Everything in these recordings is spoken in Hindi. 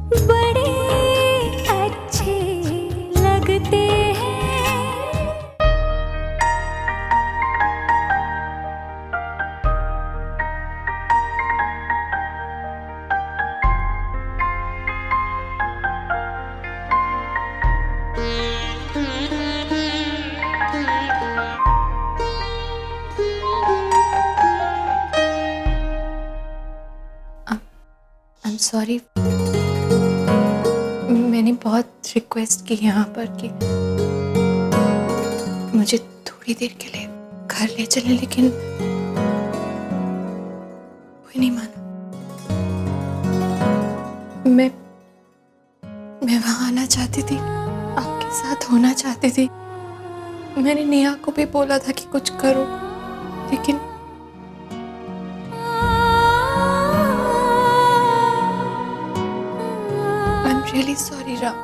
बड़े अच्छे लगते हैं। आई एम सॉरी, मैंने बहुत रिक्वेस्ट की यहाँ पर कि मुझे थोड़ी देर के लिए घर ले चले, लेकिन कोई नहीं माना। मैं वहाँ आना चाहती थी, आपके साथ होना चाहती थी। मैंने नेहा को भी बोला था कि कुछ करो, लेकिन रियली सॉरी राम।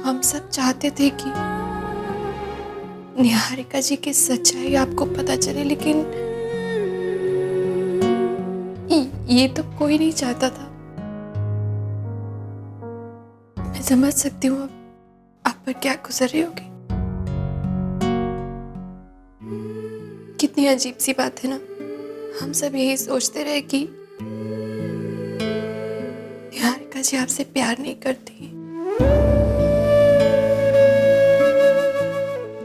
हम सब चाहते थे कि निहारिका जी की सच्चाई आपको पता चले, लेकिन ये तो कोई नहीं चाहता था। मैं समझ सकती हूँ आप पर क्या गुजर रही होगी। कितनी अजीब सी बात है ना, हम सब यही सोचते रहे कि निहारिका जी आपसे प्यार नहीं करती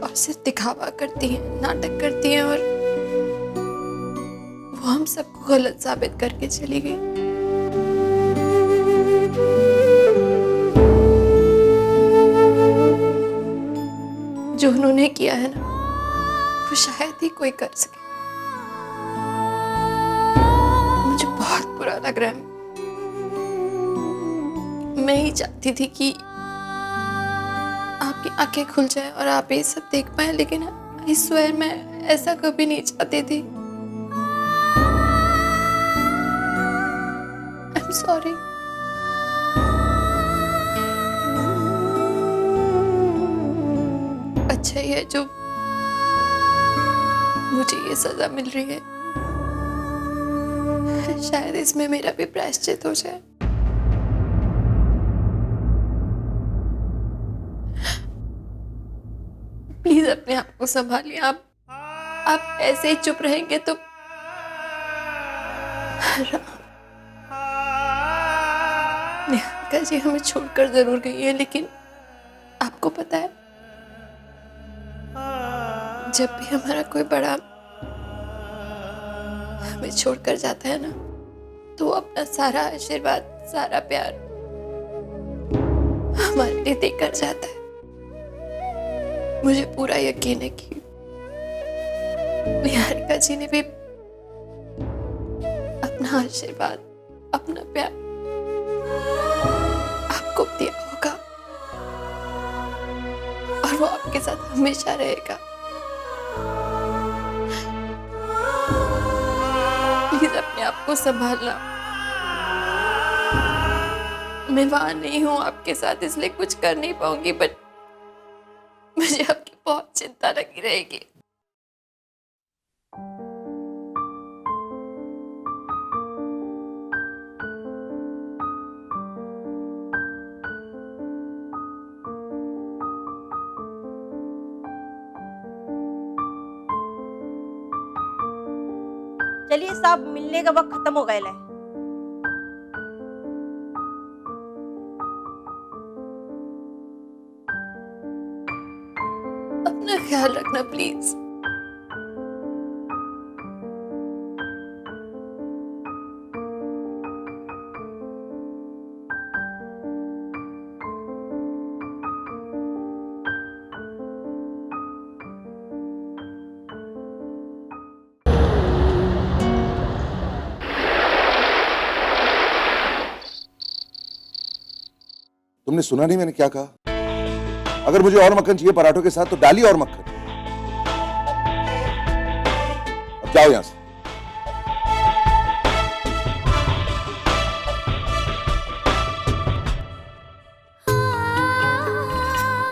और सिर्फ दिखावा करती हैं, नाटक करती हैं, और वो हम सबको गलत साबित करके चली गई। जो उन्होंने किया है ना, वो शायद ही कोई कर सके। मुझे बहुत बुरा लग रहा है। मैं ही चाहती थी कि आपकी आंखें खुल जाए और आप ये सब देख पाए, लेकिन आई स्वेयर मैं ऐसा कभी नहीं चाहती थी। I am sorry. अच्छा ही है जो मुझे ये सजा मिल रही है, शायद इसमें मेरा भी प्रायश्चित हो जाए। प्लीज अपने आप को संभालिए। आप ऐसे ही चुप रहेंगे तो निहारिका जी हमें छोड़कर जरूर गई है, लेकिन आपको पता है, जब भी हमारा कोई बड़ा हमें छोड़कर जाता है ना, तो वो अपना सारा आशीर्वाद, सारा प्यार हमारे लिए देकर जाता है। मुझे पूरा यकीन है कि निहारिका जी ने भी अपना आशीर्वाद, अपना प्यार आपको दिया होगा, और वो आपके साथ हमेशा रहेगा। प्लीज अपने आप को संभालना। मैं वहां नहीं हूं आपके साथ, इसलिए कुछ कर नहीं पाऊंगी, बट मुझे आपकी बहुत चिंता लगी रहेगी। चलिए साहब, मिलने का वक्त खत्म हो गया है। अपना ख्याल रखना प्लीज। तुमने सुना नहीं मैंने क्या कहा? अगर मुझे और मक्खन चाहिए पराठों के साथ तो डालिए और मक्खन। अब जाओ यहां से।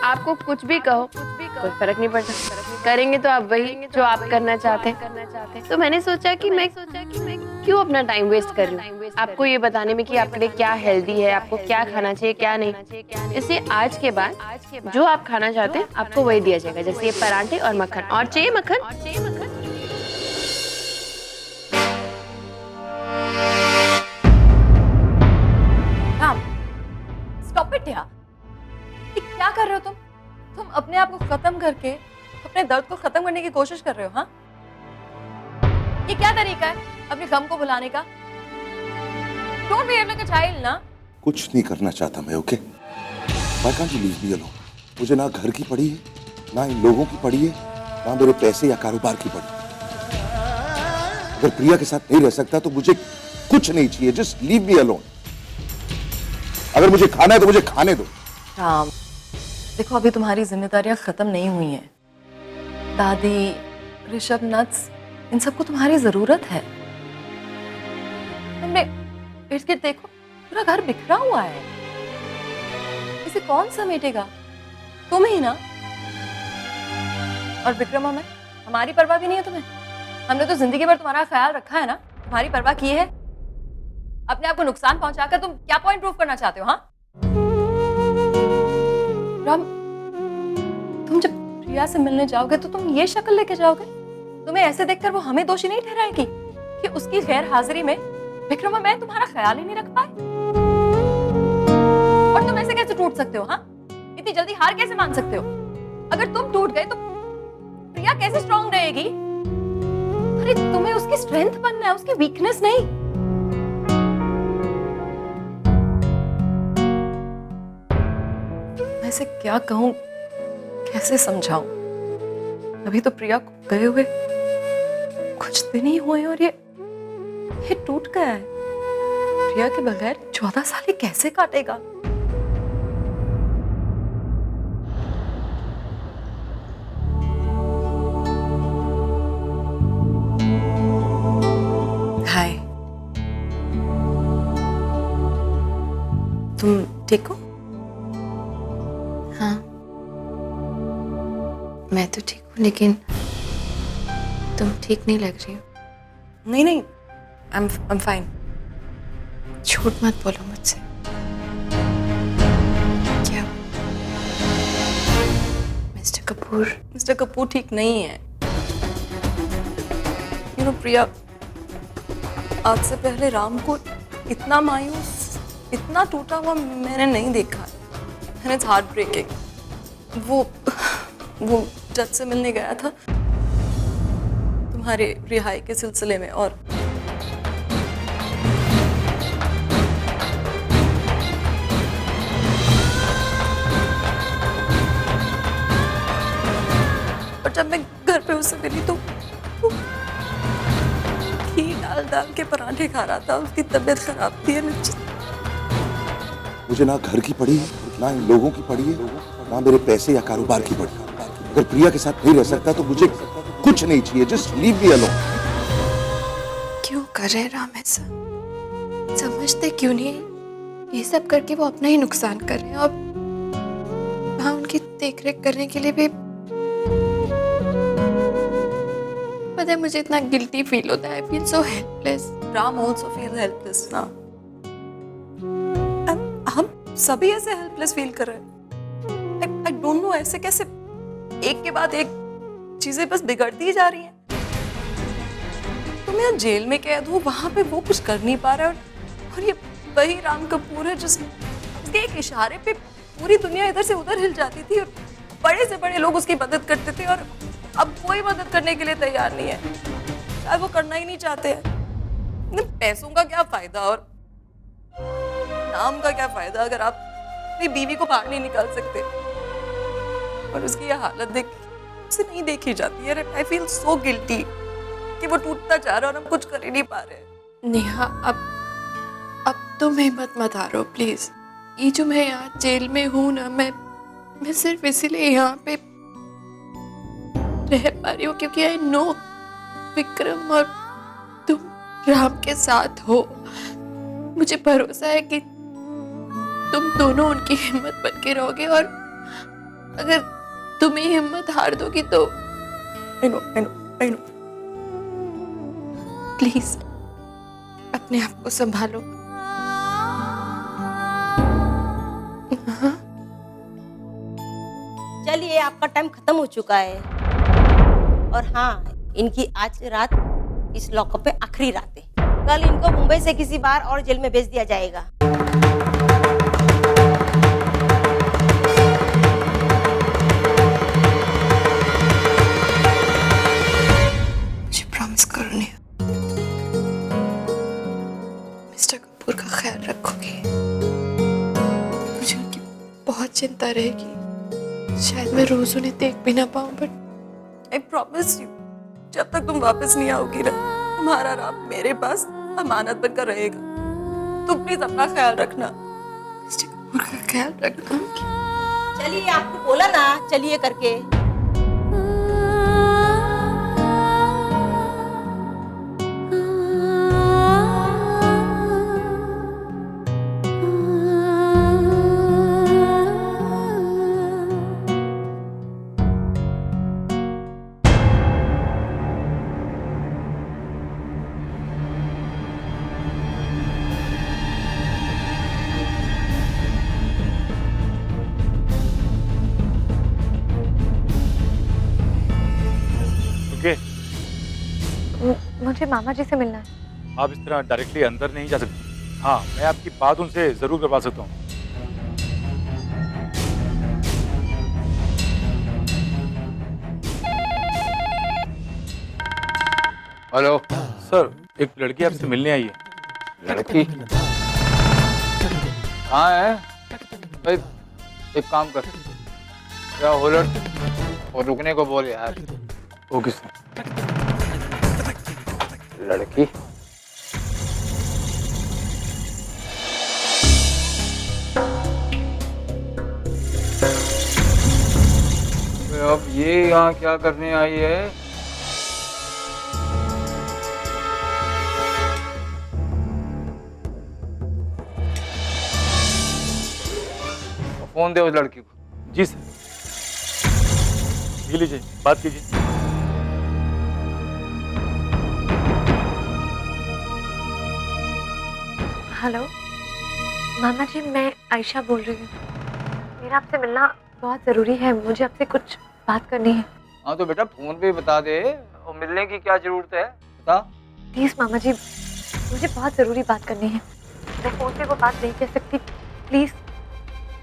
आपको कुछ भी कहो कोई फर्क नहीं पड़ता। करेंगे तो आप वही जो आप करना चाहते हैं। तो मैंने सोचा कि मैं क्यों अपना टाइम वेस्ट कर रही हूँ आपको ये बताने में कि आपके लिए क्या हेल्दी है, आपको क्या खाना चाहिए क्या नहीं। इसलिए आज के बाद जो आप खाना चाहते हैं आपको वही दिया जाएगा, जैसे ये पराठे और मक्खन। और चाहिए मक्खन? राम, स्टॉप इट यार। ये क्या कर रहे हो तुम? तुम अपने आप को खत्म करके अपने दर्द को खत्म करने की कोशिश कर रहे हो, हाँ? ये क्या तरीका है अपने गम को भुलाने का? Don't behave like a child ना। कुछ नहीं करना चाहता मैं, okay? Why can't you leave me alone? मुझे ना घर की पड़ी है, ना इन लोगों की पड़ी है, ना मेरे पैसे या कारोबार की पड़ी है। अगर प्रिया के साथ नहीं रह सकता तो मुझे कुछ नहीं चाहिए, जस्ट लीव मी अलोन। अगर मुझे खाना है तो मुझे खाने दो। राम, देखो अभी तुम्हारी जिम्मेदारियां खत्म नहीं हुई हैं। दादी, ऋषभ, नट्स, इन सबको तुम्हारी जरूरत है। तुमने इर्द गिर्द देखो, पूरा घर बिखरा हुआ है। इसे कौन समेटेगा? तुम ही ना। और विक्रम, हमें हमारी परवाह भी नहीं है तुम्हें? हमने तो जिंदगी भर तुम्हारा ख्याल रखा है ना, तुम्हारी परवाह की है? अपने आप को नुकसान पहुंचाकर तुम क्या पॉइंट प्रूव करना चाहते हो? हाँ राम, तुम जब प्रिया से मिलने जाओगे तो तुम ये शक्ल लेके जाओगे? तुम्हें ऐसे देखकर वो हमें दोषी नहीं ठहराएगी कि उसकी गैर हाजिरी में विक्रम और मैं तुम्हारा ख्याल ही नहीं रख पाए? और तुम ऐसे कैसे टूट सकते हो? हाँ, इतनी जल्दी हार कैसे मान सकते हो? अगर तुम टूट गए तो प्रिया कैसे स्ट्रांग रहेगी? अरे तुम्हें उसकी स्ट्रेंथ बनना है, उसकी वीकनेस नहीं। मैं इसे क्या कहूं, कैसे समझाऊं? अभी तो प्रिया को गए हुए कुछ दिन ही हुए और ये टूट गया है। प्रिया के बगैर 14 साल ये कैसे काटेगा? हाय, तुम ठीक हो? हाँ, मैं तो ठीक हूँ, लेकिन तुम ठीक नहीं लग रही हो। नहीं नहीं, I'm fine. झूठ मत बोलो मुझसे। क्या मिस्टर कपूर ठीक नहीं है। प्रिया, आज से पहले राम को इतना मायूस, इतना टूटा हुआ मैंने नहीं देखा। And it's heartbreaking. वो जज से मिलने गया था तुम्हारे रिहाई के सिलसिले में, और जब मैं घर पे उससे मिली तो घी डाल के पराठे खा रहा था। उसकी तबीयत खराब थी। मुझे ना घर की पड़ी है, ना इन लोगों की पड़ी है, ना मेरे पैसे या कारोबार की पड़ी है। अगर प्रिया के साथ नहीं रह सकता तो मुझे कुछ नहीं चाहिए, जस्ट लीव मी अलोन। क्यों कर रहे राम ऐसा? समझते क्यों नहीं? ये सब करके वो अपना ही नुकसान कर रहे हैं, और वहाँ उनकी देखरेख करने के लिए भी पता है मुझे इतना गिल्टी फील होता है। I feel so helpless. Ram also feel helpless ना। हम सभी ऐसे हेल्पलेस फील कर रहे हैं। आई डोंट नो, ऐसे कैसे एक के बाद एक चीजें बस बिगड़ती ही जा रही हैं। तुम यहाँ जेल में कैद हो, वहां पे वो कुछ कर नहीं पा रहा है, और ये वही राम कपूर है जिसके एक इशारे पे पूरी दुनिया इधर से उधर हिल जाती थी, और बड़े से बड़े लोग उसकी मदद करते थे, और अब कोई मदद करने के लिए तैयार नहीं है। शायद वो करना ही नहीं चाहते हैं। पैसों का क्या फायदा और नाम का क्या फायदा अगर आप अपनी बीवी को बाहर नहीं निकाल सकते? और उसकी ये हालत देख उसे नहीं देखी जाती है। आई फील सो गिल्टी कि वो टूटता जा रहा है और हम कुछ कर ही नहीं पा रहे। नेहा, अब तुम हिम्मत मत हारो प्लीज। ये जो मैं यहाँ जेल में हूँ ना, मैं सिर्फ इसीलिए यहाँ पे रह पा रही हूँ क्योंकि आई नो विक्रम और तुम राम के साथ हो। मुझे भरोसा है कि तुम दोनों उनकी हिम्मत बन के रहोगे, और अगर तुम ही हिम्मत हार दोगी तो I know. प्लीज अपने आप को संभालो। चलिए, आपका टाइम खत्म हो चुका है। और हाँ, इनकी आज रात इस लॉकअप पे आखिरी रात है। कल इनको मुंबई से किसी बार और जेल में भेज दिया जाएगा। मुझे प्रॉमिस करो नहीं, मिस्टर कपूर का ख्याल रखोगे। मुझे उनकी बहुत चिंता रहेगी। शायद मैं रोज उन्हें देख भी ना पाऊं, बट आई प्रॉमिस यू, जब तक तुम वापस नहीं आओगी ना, तुम्हारा राम मेरे पास अमानत बनकर रहेगा। तुम प्लीज अपना ख्याल रखना। मिस्टर कपूर का ख्याल रखना। चलिए, आपको बोला ना चलिए करके। ओके, मुझे मामा जी से मिलना है। आप इस तरह डायरेक्टली अंदर नहीं जा सकते। हाँ, मैं आपकी बात उनसे जरूर करवा सकता हूँ। हेलो सर, एक लड़की आपसे मिलने आई है। लड़की कहाँ है भाई? एक काम कर, क्या होलर और रुकने को बोल यार। Okay sir. लड़की अब ये यहाँ क्या करने आई है? फोन दे उस लड़की को। जी सर, ये लीजिए, बात कीजिए। हेलो मामा जी, मैं आयशा बोल रही हूँ। मेरा आपसे मिलना बहुत ज़रूरी है। मुझे आपसे कुछ बात करनी है। हाँ तो बेटा फोन पे बता दे, और मिलने की क्या जरूरत है, बता। प्लीज़ मामा जी, मुझे बहुत ज़रूरी बात करनी है। मैं फ़ोन पे वो बात नहीं कह सकती, प्लीज़।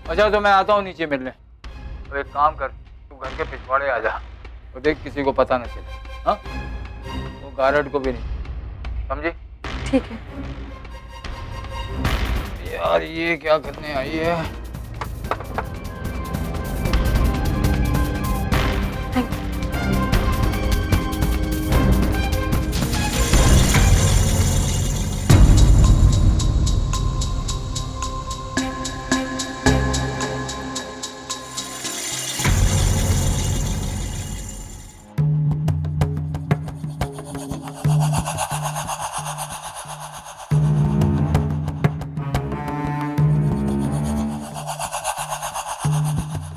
अच्छा तो मैं आता हूँ नीचे मिलने। तो एक काम कर, तू घर के पिछवाड़े आ जा और देख किसी को पता न चले। हाँ, वो गार्ड को भी नहीं, समझी? ठीक है। यार ये क्या करने आई है? Thank you.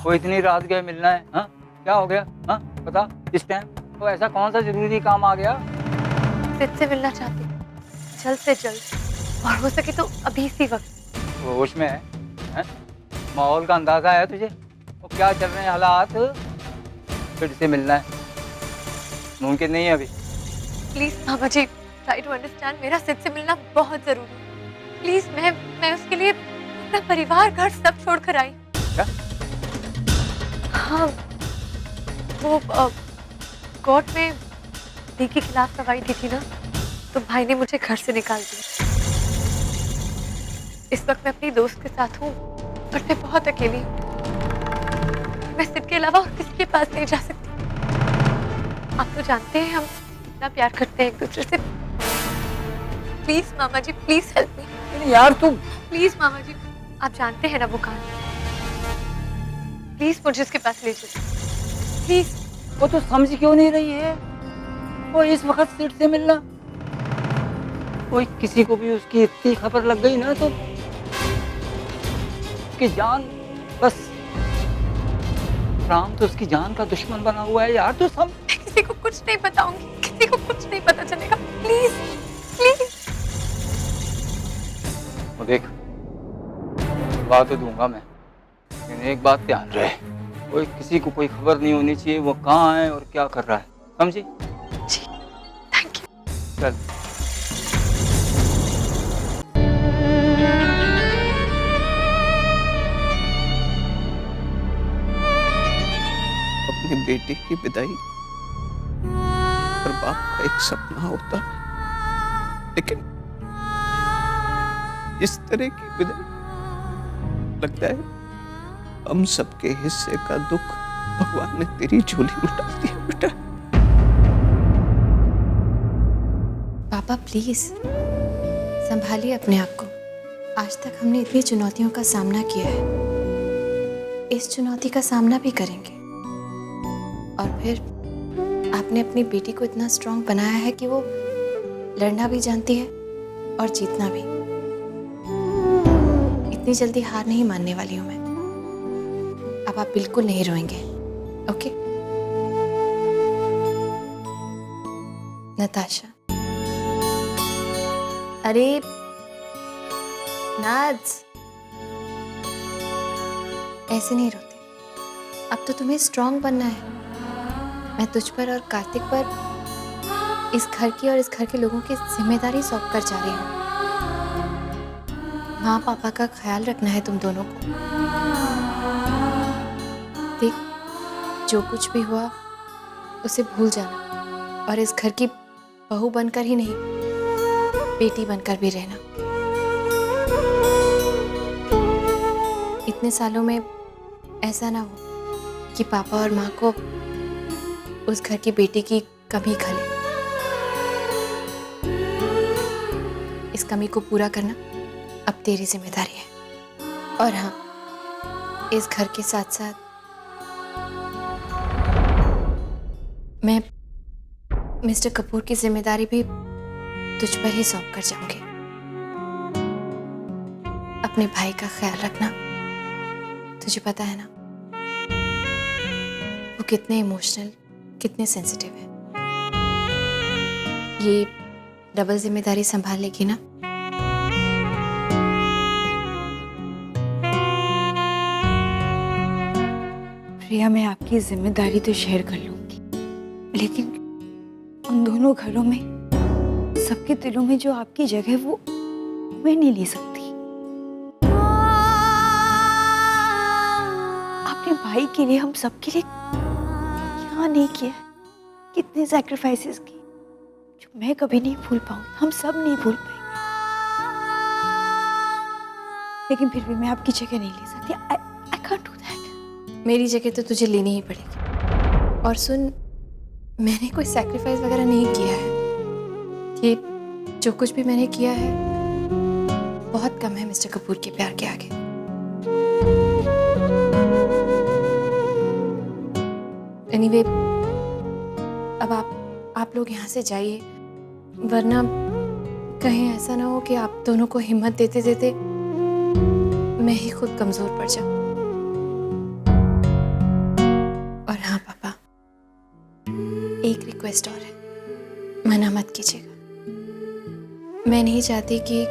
वो इतनी रात गए मिलना है? हाँ, क्या हो गया? हाँ बता, इस टाइम तो ऐसा कौन सा जरूरी काम आ गया? सिद से मिलना चाहती हूँ, जल्द से जल्द, और हो सके तो अभी इसी वक्त। वो होश में है? हैं? माहौल का अंदाजा है तुझे? वो क्या चल रहे हैं हालात? फिर से मिलना है, मुमकिन नहीं है अभी। प्लीज़ मामा जी, ट्राई टू अंडरस्टैंड। मेरा सिद से मिलना बहुत ज़रूरी है। प्लीज़, मैं उसके लिए अपना परिवार, घर सब छोड़ कर आई। क्या? हाँ, वो कोर्ट में दी के खिलाफ गवाही दी थी ना, तो भाई ने मुझे घर से निकाल दिया। इस वक्त मैं अपनी दोस्त के साथ हूँ, पर मैं बहुत अकेली हूँ। मैं सिद के अलावा और किसी के पास नहीं जा सकती। आप तो जानते हैं हम कितना प्यार करते हैं एक दूसरे से। प्लीज मामा जी, प्लीज हेल्प मी। यार तू प्लीज मामा जी, आप जानते हैं ना वो कहां। प्लीज मुझे उसके पास ले चलिए, प्लीज। वो तो समझ क्यों नहीं रही है? वो इस वक्त सिर से मिलना, कोई किसी को भी उसकी इतनी खबर लग गई ना तो उसकी जान, बस राम तो उसकी जान का दुश्मन बना हुआ है यार। तू समझ। किसी को कुछ नहीं बताऊंगी, किसी को कुछ नहीं पता चलेगा। Please please. वो देख, बात तो दूंगा मैं, लेकिन एक बात ध्यान रहे, कोई किसी को कोई खबर नहीं होनी चाहिए वो कहाँ है और क्या कर रहा है, समझी? जी, थैंक यू। चल। अपनी बेटी की विदाई हर बाप का एक सपना होता है, लेकिन इस तरह की विदाई लगता है हम सबके हिस्से का दुख भगवान ने तेरी झोली में डाल दिया बेटा। पापा प्लीज संभालिए अपने आप को। आज तक हमने इतनी चुनौतियों का सामना किया है, इस चुनौती का सामना भी करेंगे। और फिर आपने अपनी बेटी को इतना स्ट्रांग बनाया है कि वो लड़ना भी जानती है और जीतना भी। इतनी जल्दी हार नहीं मानने वाली हूं मैं। अब आप बिल्कुल नहीं रोएंगे, ओके? नताशा, अरे नाज, ऐसे नहीं रोते। अब तो तुम्हें स्ट्रांग बनना है। मैं तुझ पर और कार्तिक पर इस घर की और इस घर के लोगों की जिम्मेदारी सौंप कर जा रही हूँ। माँ पापा का ख्याल रखना है तुम दोनों को। देख, जो कुछ भी हुआ उसे भूल जाना और इस घर की बहू बनकर ही नहीं, बेटी बनकर भी रहना। इतने सालों में ऐसा ना हो कि पापा और माँ को उस घर की बेटी की कमी खले। इस कमी को पूरा करना अब तेरी जिम्मेदारी है। और हाँ, इस घर के साथ साथ मैं मिस्टर कपूर की जिम्मेदारी भी तुझ पर ही सौंप कर जाऊंगी। अपने भाई का ख्याल रखना। तुझे पता है ना वो कितने इमोशनल, कितने सेंसिटिव है। ये डबल जिम्मेदारी संभाल लेगी ना? प्रिया, मैं आपकी जिम्मेदारी तो शेयर कर लूंगी, लेकिन उन दोनों घरों में सबके दिलों में जो आपकी जगह है वो मैं नहीं ले सकती। आपने भाई के लिए, हम सबके लिए क्या नहीं किया, कितने सैक्रिफाइसेस की, जो मैं कभी नहीं भूल पाऊंगी, हम सब नहीं भूल पाएंगे। लेकिन फिर भी मैं आपकी जगह नहीं ले सकती। I can't do that। मेरी जगह तो तुझे लेनी ही पड़ेगी। और सुन, मैंने कोई सैक्रिफाइस वगैरह नहीं किया है। ये जो कुछ भी मैंने किया है बहुत कम है मिस्टर कपूर के प्यार के आगे। एनीवे, अब आप लोग यहाँ से जाइए, वरना कहीं ऐसा ना हो कि आप दोनों को हिम्मत देते देते मैं ही खुद कमजोर पड़ जाऊं। और हाँ पापा, एक रिक्वेस्ट और है, मना मत कीजिएगा। मैं नहीं चाहती कि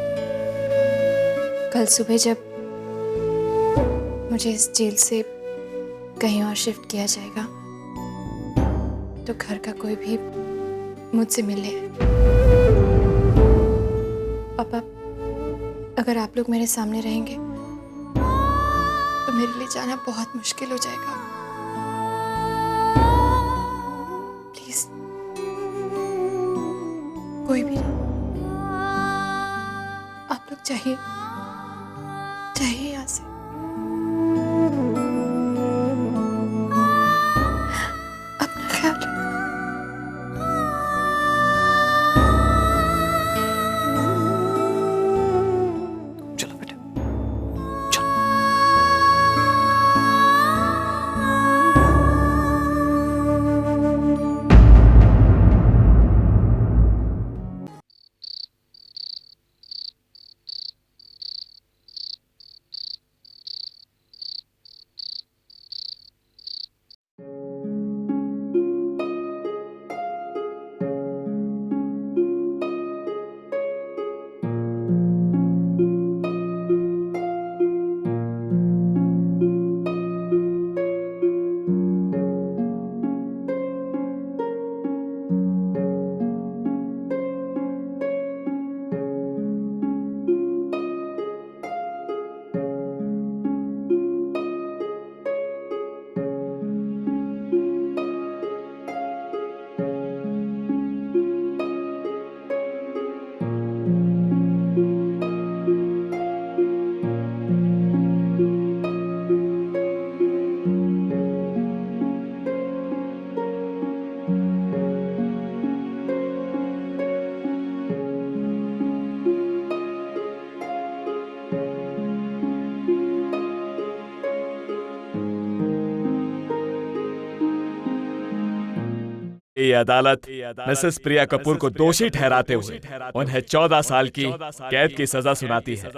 कल सुबह जब मुझे इस जेल से कहीं और शिफ्ट किया जाएगा तो घर का कोई भी मुझसे मिले। पापा, अगर आप लोग मेरे सामने रहेंगे तो मेरे लिए जाना बहुत मुश्किल हो जाएगा। प्लीज, कोई भी नहीं, आप लोग चाहिए यहाँ से। अपना ख्याल रखना। चलो बेटा। ये अदालत मिसेस प्रिया कपूर को दोषी ठहराते हुए उन्हें 14 साल की कैद की सजा सुनाती है।